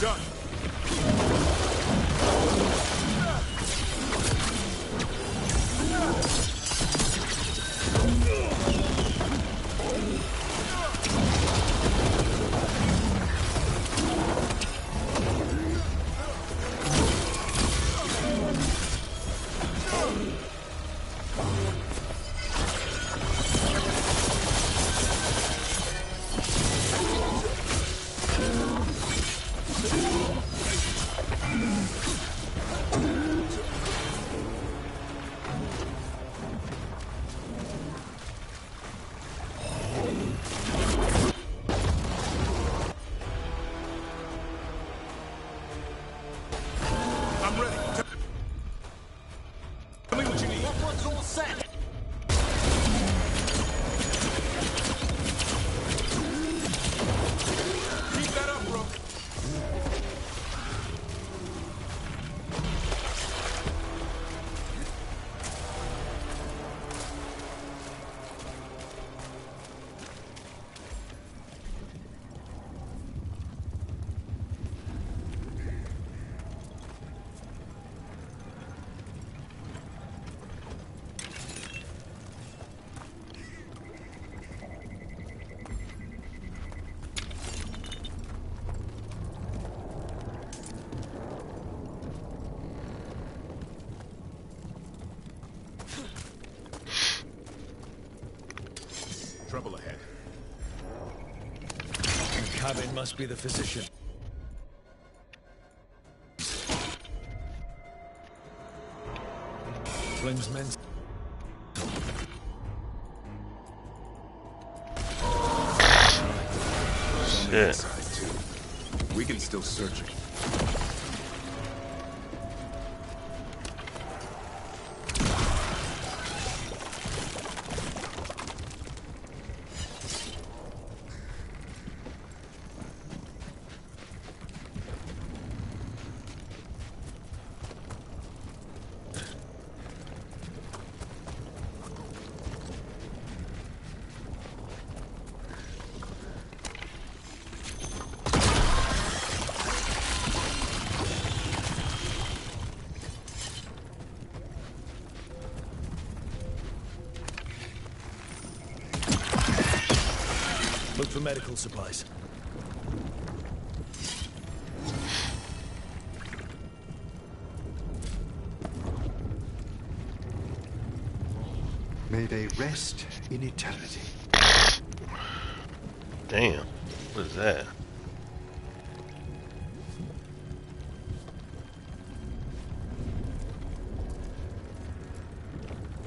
Done. Trouble ahead. The cabin must be the physician. Flynn's men. Shit. We can still search it. Look for medical supplies. May they rest in eternity. Damn. What is that?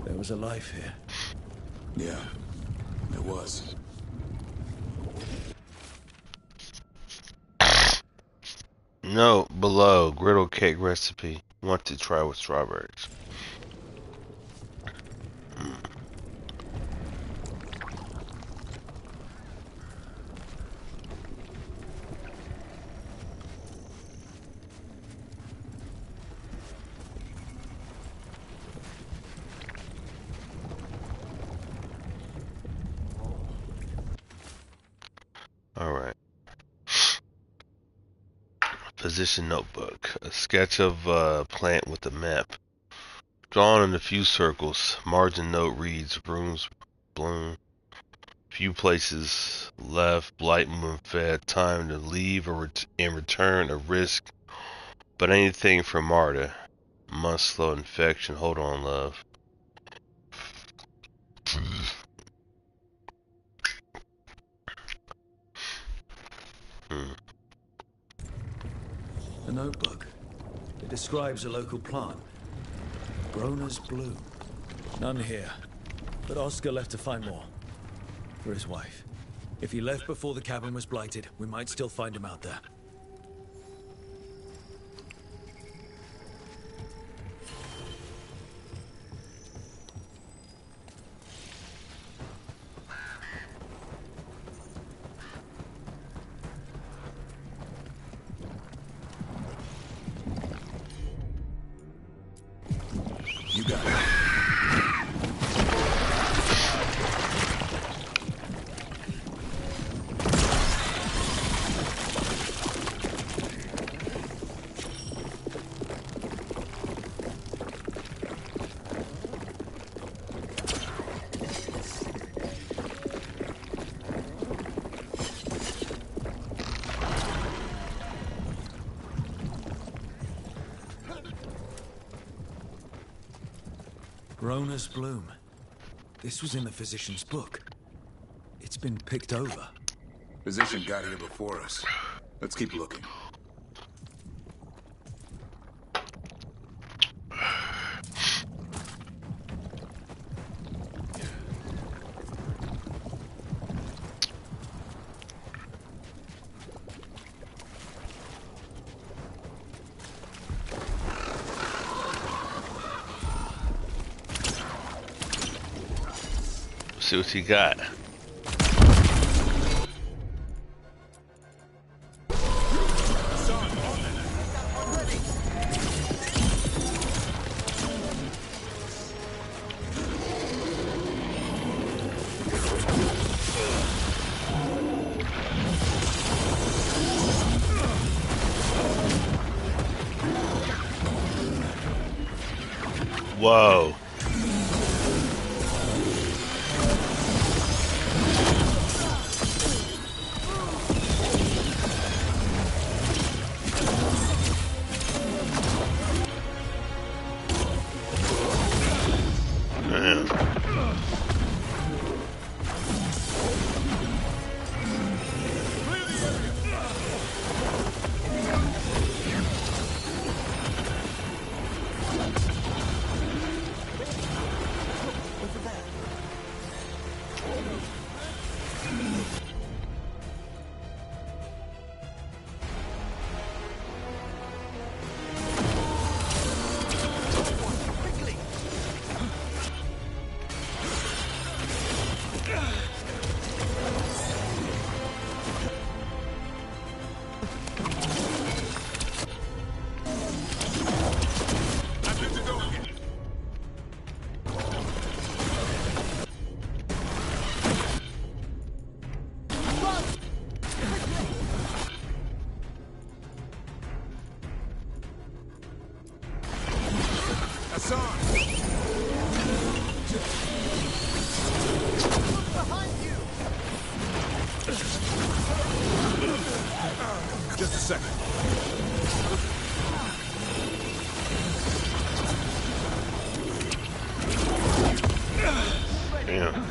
There was a life here. Yeah, there was. No, below. Griddle cake recipe. Want to try with strawberries. Alright. Physician notebook. A sketch of a plant with a map. Drawn in a few circles. Margin note reads, rooms bloom. Few places left. Blight moon fed. Time to leave or in return a risk. But anything for Marta. Must slow infection. Hold on, love. A notebook. It describes a local plant. Grown as bloom. None here. But Oscar left to find more. For his wife. If he left before the cabin was blighted, we might still find him out there. You got it. Grown as bloom. This was in the physician's book. It's been picked over. Physician got here before us. Let's keep looking. See what you got. Whoa. Just a second. Damn.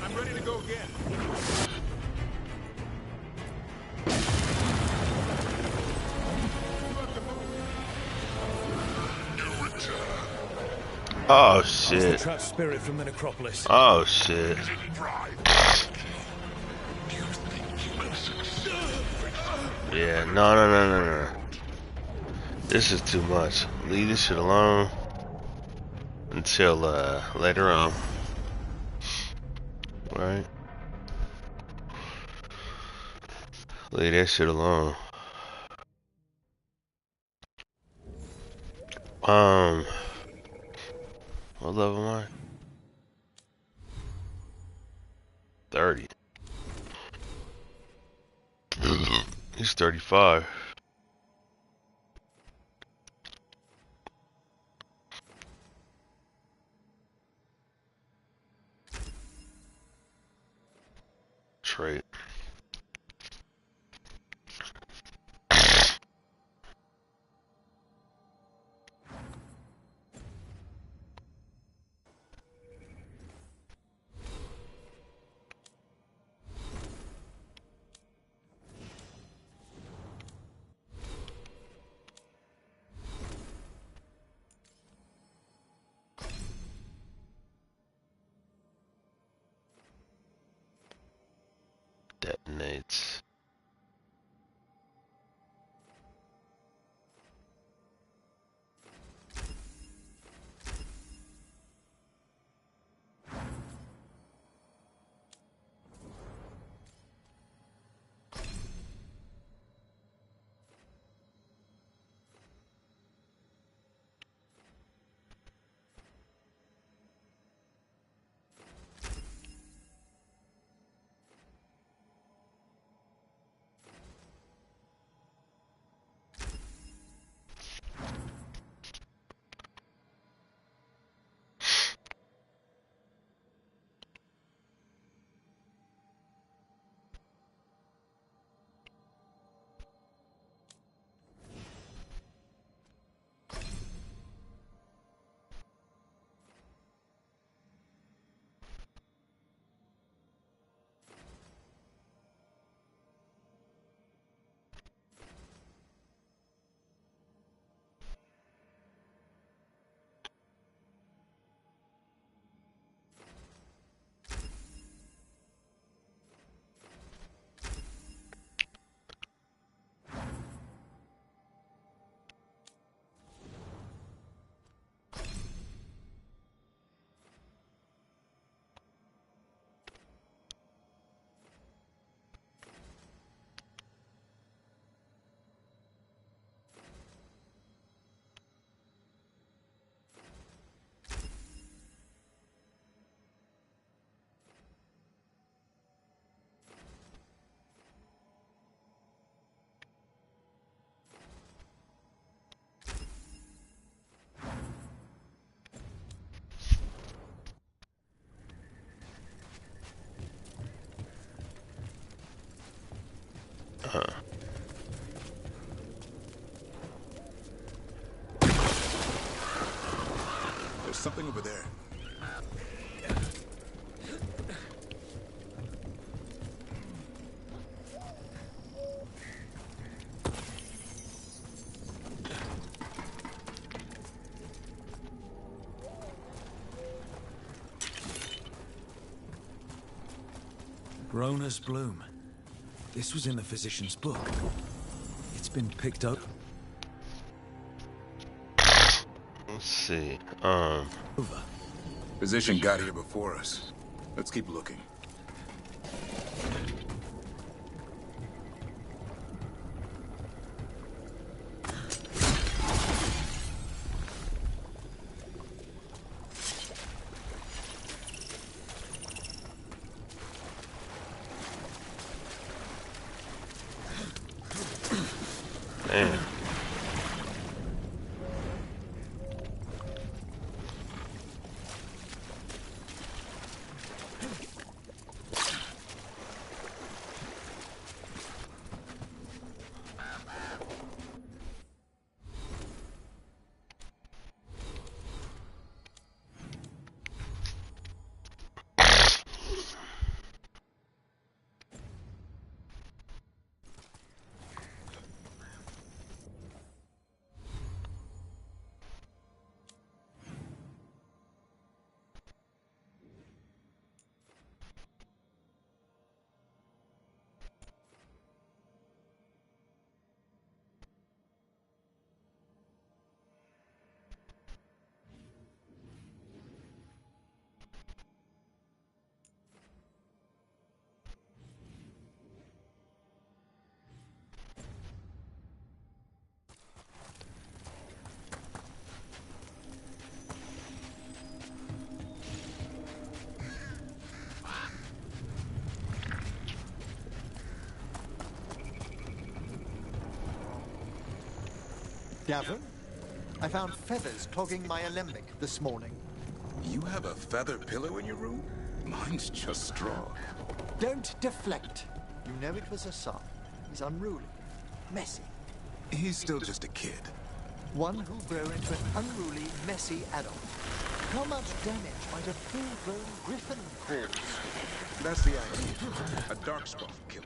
I'm ready to go again. Oh It's the shit. trapped spirit from the necropolis. Oh shit. Yeah, no. This is too much. Leave this shit alone until later on. Right? Leave that shit alone. What level am I? 30. He's 35. Trait. Detonates. There's something over there. Rona's bloom. This was in the physician's book. It's been picked up. Let's see. Over. Physician got here before us. Let's keep looking. Man. Gavin, I found feathers clogging my alembic this morning. You have a feather pillow in your room? Mine's just straw. Don't deflect. You know it was a son. He's unruly, messy. He's still just a kid. One who'll grow into an unruly, messy adult. How much damage might a full-grown griffin cause? That's the idea. A darkspawn killer.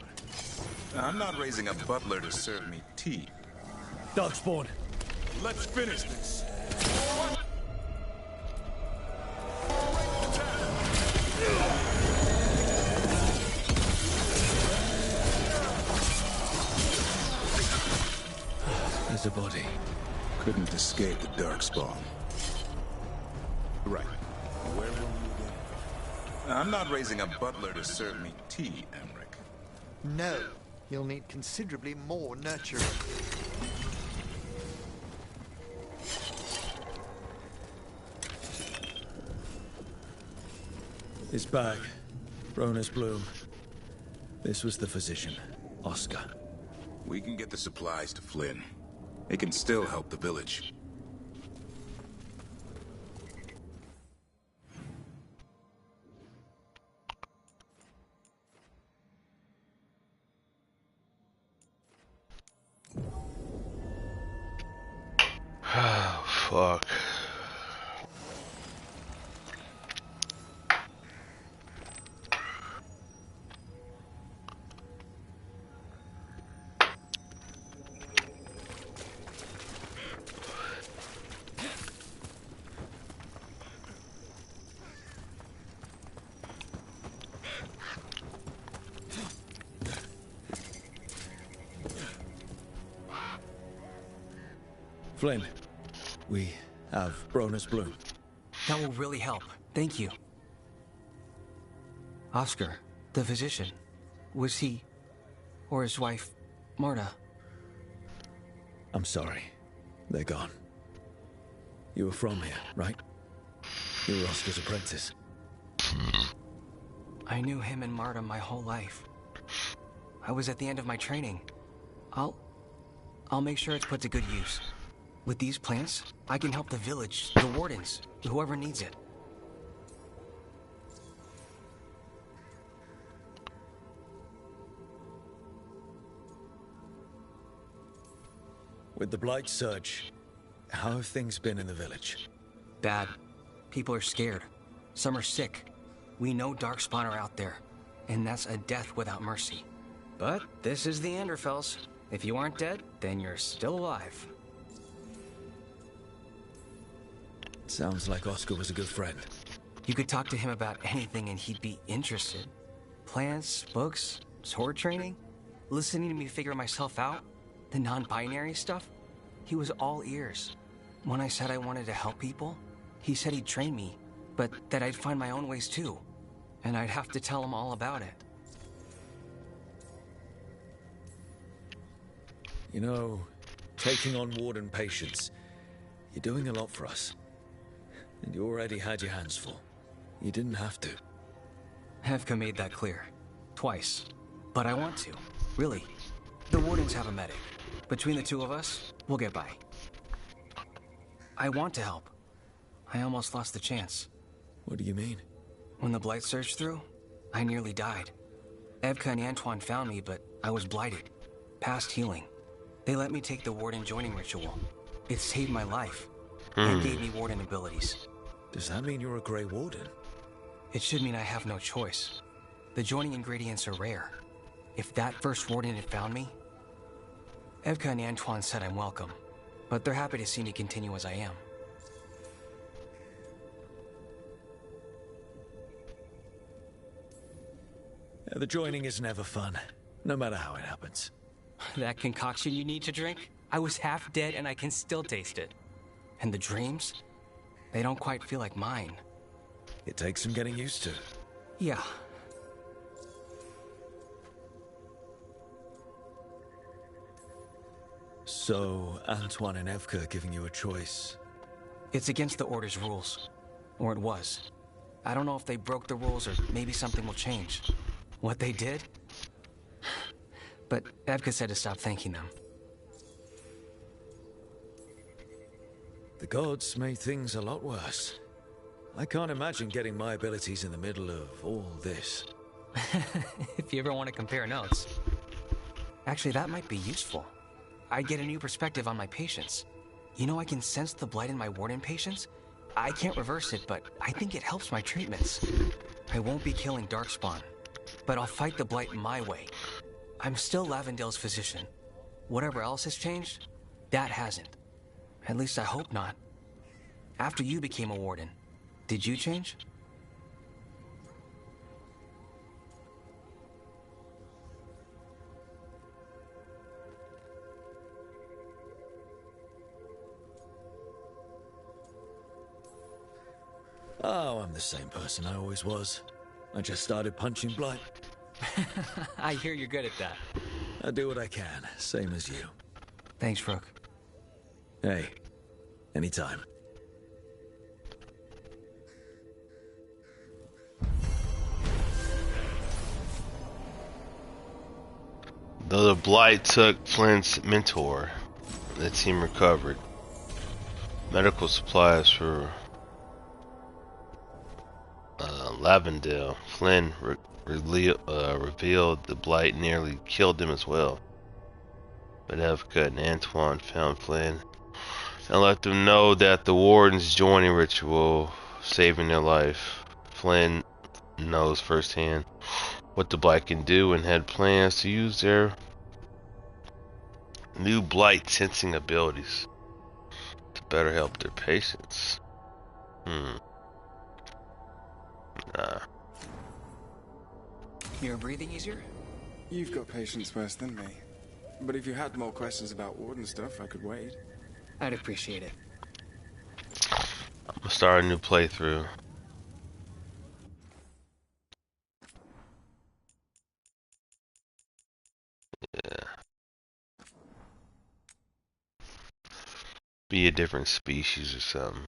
I'm not raising a butler to serve me tea. Darkspawn, let's finish this. There's a body. Couldn't escape the darkspawn. Right. Where will you go? I'm not raising a butler to serve me tea, Emmerich. No. He'll need considerably more nurturing. His bag. Rona's bloom. This was the physician, Oscar. We can get the supplies to Flynn. It can still help the village. Oh, fuck. Flynn, we have Rona's bloom. That will really help. Thank you. Oscar, the physician, was he, or his wife, Marta? I'm sorry. They're gone. You were from here, right? You were Oscar's apprentice. I knew him and Marta my whole life. I was at the end of my training. I'll make sure it's put to good use. With these plants, I can help the village, the wardens, whoever needs it. With the Blight Surge, how have things been in the village? Bad. People are scared. Some are sick. We know Darkspawn are out there, and that's a death without mercy. But this is the Anderfells. If you aren't dead, then you're still alive. Sounds like Oscar was a good friend. You could talk to him about anything and he'd be interested. Plans, books, sword training, listening to me figure myself out, the non-binary stuff. He was all ears. When I said I wanted to help people, he said he'd train me. but that I'd find my own ways too. And I'd have to tell them all about it. You know, taking on Warden patients, you're doing a lot for us. And you already had your hands full. You didn't have to. Hevka made that clear. Twice. But I want to. Really. The Wardens have a medic. Between the two of us, we'll get by. I want to help. I almost lost the chance. What do you mean? When the Blight surged through, I nearly died. Evka and Antoine found me, but I was blighted. Past healing. They let me take the Warden joining ritual. It saved my life. And gave me Warden abilities. Does that mean you're a Grey Warden? It should mean I have no choice. The joining ingredients are rare. If that first Warden had found me... Evka and Antoine said I'm welcome, but they're happy to see me continue as I am. The joining is never fun, no matter how it happens. That concoction you need to drink? I was half dead and I can still taste it. And the dreams? They don't quite feel like mine. It takes some getting used to. Yeah. So, Antoine and Evka are giving you a choice. It's against the Order's rules. Or it was. I don't know if they broke the rules or maybe something will change. What they did? But Evka said to stop thanking them. The gods made things a lot worse. I can't imagine getting my abilities in the middle of all this. If you ever want to compare notes. Actually, that might be useful. I'd get a new perspective on my patients. You know, I can sense the blight in my Warden patients. I can't reverse it, but I think it helps my treatments. I won't be killing Darkspawn, but I'll fight the blight my way. I'm still Lavendale's physician. Whatever else has changed, that hasn't. At least I hope not. After you became a Warden, did you change? Oh, I'm the same person I always was. I just started punching blight. I hear you're good at that. I do what I can, same as you. Thanks, Rook. Hey, anytime. Though the blight took Flint's mentor, the team recovered. Medical supplies for Lavendale. Flynn revealed the blight nearly killed him as well. But Evka and Antoine found Flynn and let them know that the Warden's joining ritual saving their life. Flynn knows firsthand what the blight can do and had plans to use their new blight sensing abilities to better help their patients. You're breathing easier? You've got patience worse than me. But if you had more questions about Warden stuff, I could wait. I'd appreciate it. I'm gonna start a new playthrough. Yeah. Be a different species or something.